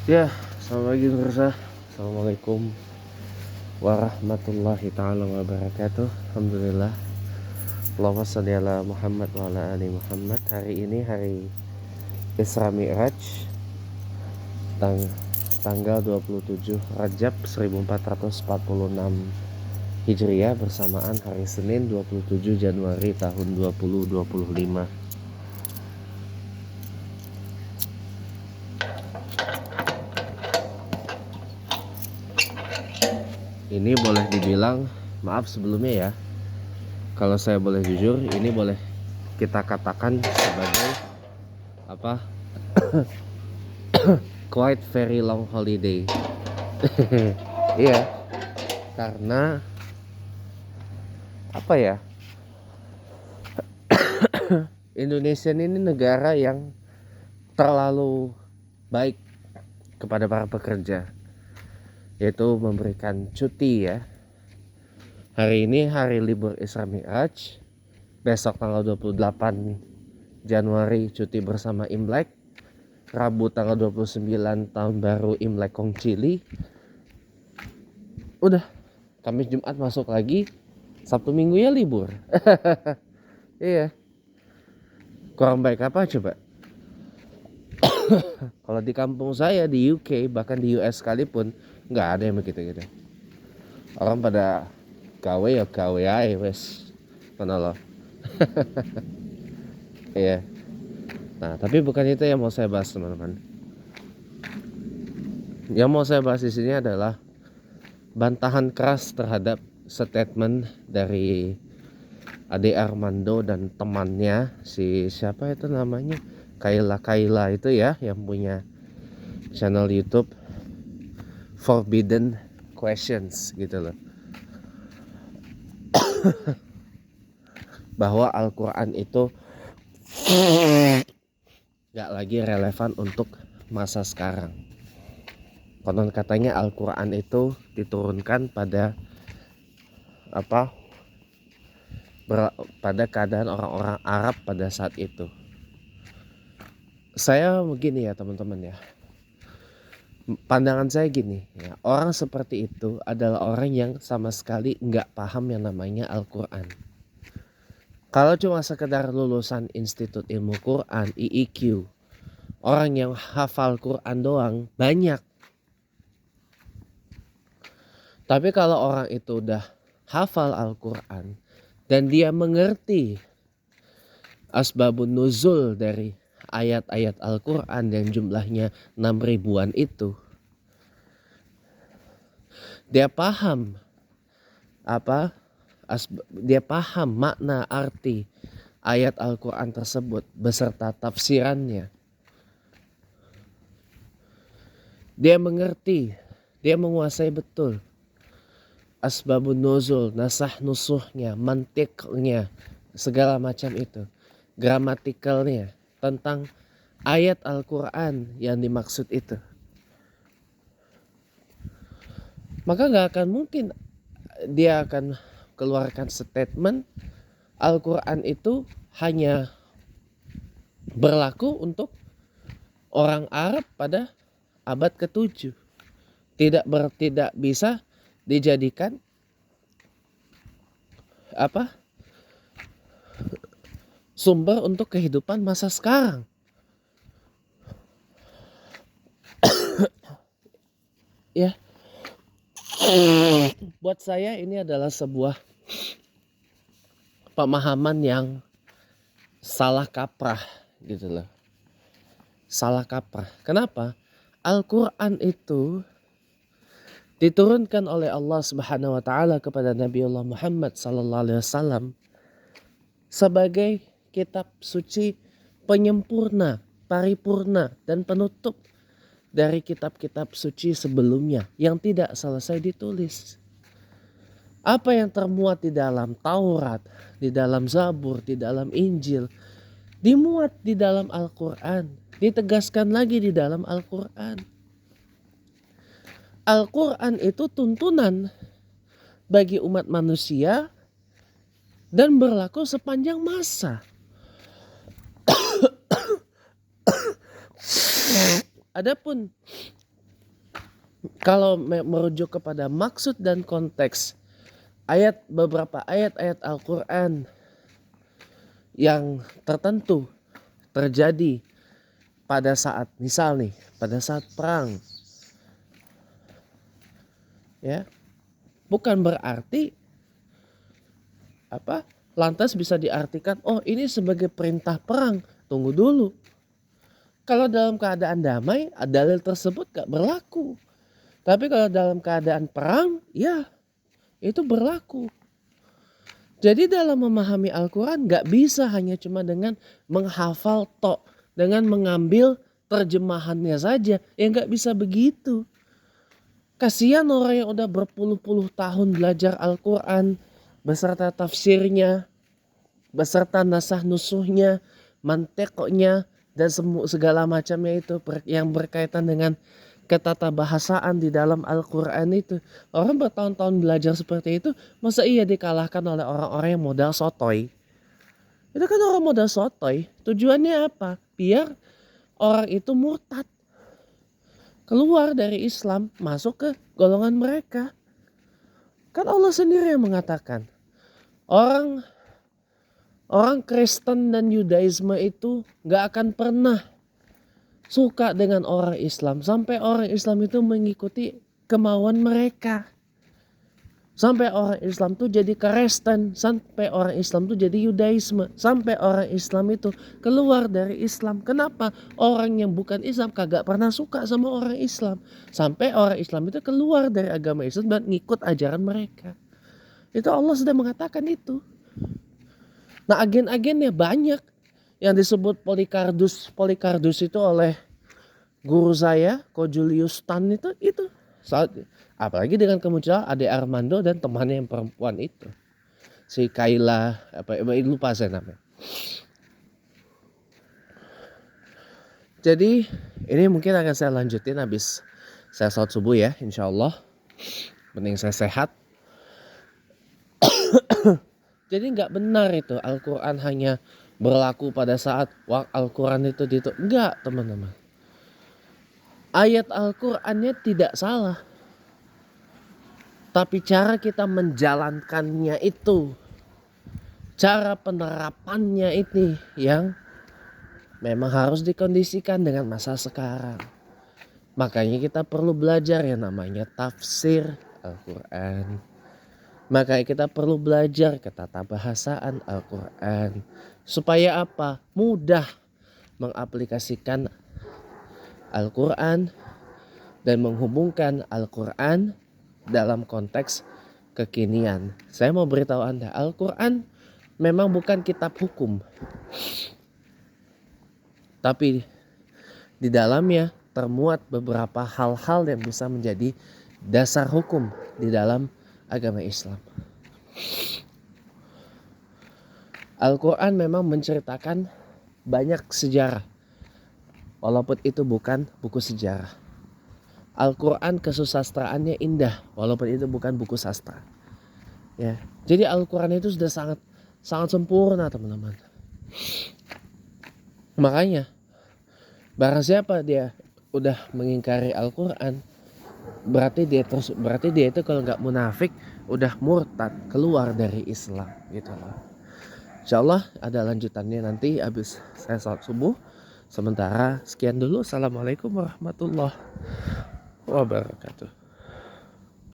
Ya, selamat pagi pemirsa. Assalamualaikum warahmatullahi taala wabarakatuh. Alhamdulillah. Allahumma shalli ala Muhammad wa ala ali Muhammad. Hari ini hari Isra Mi'raj, tanggal 27 Rajab 1446 Hijriah, bersamaan hari Senin 27 Januari tahun 2025. Ini boleh dibilang, maaf sebelumnya ya, kalau saya boleh jujur, ini boleh kita katakan sebagai apa? Quite very long holiday. Iya, karena apa ya? Indonesia ini negara yang terlalu baik kepada para pekerja, yaitu memberikan cuti ya. Hari ini hari libur Isra Mi'raj, besok tanggal 28 Januari cuti bersama Imlek, Rabu tanggal 29 tahun baru Imlek Kong Chili. Udah, Kamis Jumat masuk lagi, Sabtu Minggu ya libur. Iya, kurang baik apa coba? Kalau di kampung saya di UK, bahkan di US sekalipun, nggak ada yang begitu gitu. Orang pada gawe ya gawe aja wes, mana lo? Iya. Nah, tapi bukan itu yang mau saya bahas teman-teman. Yang mau saya bahas di sini adalah bantahan keras terhadap statement dari Ade Armando dan temannya, si siapa itu namanya, Kaila itu ya, yang punya channel YouTube Forbidden Questions gitu loh. Bahwa Al-Quran itu gak lagi relevan untuk masa sekarang. Konon katanya Al-Quran itu diturunkan pada pada keadaan orang-orang Arab pada saat itu. Saya begini ya teman-teman ya, pandangan saya gini ya, orang seperti itu adalah orang yang sama sekali nggak paham yang namanya Al-Quran. Kalau cuma sekedar lulusan Institut Ilmu Quran, IIQ, orang yang hafal Quran doang banyak. Tapi kalau orang itu udah hafal Al-Quran dan dia mengerti asbabun nuzul dari ayat-ayat Al-Quran yang jumlahnya 6 ribuan itu, dia paham dia paham makna arti ayat Al-Quran tersebut beserta tafsirannya. Dia mengerti, dia menguasai betul asbabun nuzul, nasah nusuhnya, mantiknya, segala macam itu, gramatikalnya tentang ayat Al-Quran yang dimaksud itu. Maka gak akan mungkin dia akan keluarkan statement Al-Quran itu hanya berlaku untuk orang Arab pada abad ke-7. Tidak bisa dijadikan sumber untuk kehidupan masa sekarang. Ya. Buat saya ini adalah sebuah pemahaman yang salah kaprah gitu loh. Salah kaprah. Kenapa? Al-Quran itu diturunkan oleh Allah Subhanahu wa taala kepada Nabi Allah Muhammad sallallahu alaihi wasallam sebagai kitab suci penyempurna, paripurna dan penutup dari kitab-kitab suci sebelumnya yang tidak selesai ditulis. Apa yang termuat di dalam Taurat, di dalam Zabur, di dalam Injil, dimuat di dalam Al-Quran, ditegaskan lagi di dalam Al-Quran. Al-Quran itu tuntunan bagi umat manusia dan berlaku sepanjang masa. Adapun kalau merujuk kepada maksud dan konteks beberapa ayat-ayat Al-Quran yang tertentu terjadi pada saat pada saat perang, ya, bukan berarti lantas bisa diartikan ini sebagai perintah perang. Tunggu dulu, kalau dalam keadaan damai dalil tersebut gak berlaku, tapi kalau dalam keadaan perang ya itu berlaku. Jadi dalam memahami Al-Quran gak bisa hanya cuma dengan menghafal dengan mengambil terjemahannya saja. Ya gak bisa begitu. Kasihan orang yang udah berpuluh-puluh tahun belajar Al-Quran beserta tafsirnya, beserta nasah nusuhnya, mantekoknya, dan segala macamnya itu yang berkaitan dengan ketatabahasaan di dalam Al-Quran itu. Orang bertahun-tahun belajar seperti itu, masa iya dikalahkan oleh orang-orang yang modal sotoy? Itu kan orang modal sotoy. Tujuannya apa? Biar orang itu murtad, keluar dari Islam, masuk ke golongan mereka. Kan Allah sendiri yang mengatakan, orang Kristen dan Yudaisme itu gak akan pernah suka dengan orang Islam sampai orang Islam itu mengikuti kemauan mereka. Sampai orang Islam itu jadi Kristen, sampai orang Islam itu jadi Yudaisme, sampai orang Islam itu keluar dari Islam. Kenapa? Orang yang bukan Islam kagak pernah suka sama orang Islam, sampai orang Islam itu keluar dari agama Islam dan ngikut ajaran mereka. Itu Allah sudah mengatakan itu. Nah, agen-agennya banyak. Yang disebut Polikardus itu oleh guru saya, Ko Julius Tan itu. Apalagi dengan kemunculan Ade Armando dan temannya yang perempuan itu. Si Kaila, lupa saya namanya. Jadi ini mungkin akan saya lanjutin habis saya salat subuh ya, insya Allah. Mending saya sehat. Jadi nggak benar itu Al-Quran hanya berlaku pada saat Al-Quran itu enggak, teman-teman. Ayat Al-Qurannya tidak salah, tapi cara kita menjalankannya itu, cara penerapannya ini yang memang harus dikondisikan dengan masa sekarang. Makanya kita perlu belajar yang namanya tafsir Al-Quran. Makanya kita perlu belajar ketatabahasaan Al-Quran. Supaya apa? Mudah mengaplikasikan Al-Quran dan menghubungkan Al-Quran dalam konteks kekinian. Saya mau beritahu Anda, Al-Quran memang bukan kitab hukum. Tapi di dalamnya termuat beberapa hal-hal yang bisa menjadi dasar hukum di dalam agama Islam. Al-Quran memang menceritakan banyak sejarah, walaupun itu bukan buku sejarah. Al-Quran kesusastraannya indah, walaupun itu bukan buku sastra. Ya, jadi Al-Quran itu sudah sangat sempurna, teman-teman. Makanya, barang siapa dia udah mengingkari Al-Quran, berarti dia itu kalau nggak munafik udah murtad, keluar dari Islam gitu loh. Insyaallah ada lanjutannya nanti habis saya salat subuh. Sementara sekian dulu. Assalamualaikum warahmatullahi wabarakatuh.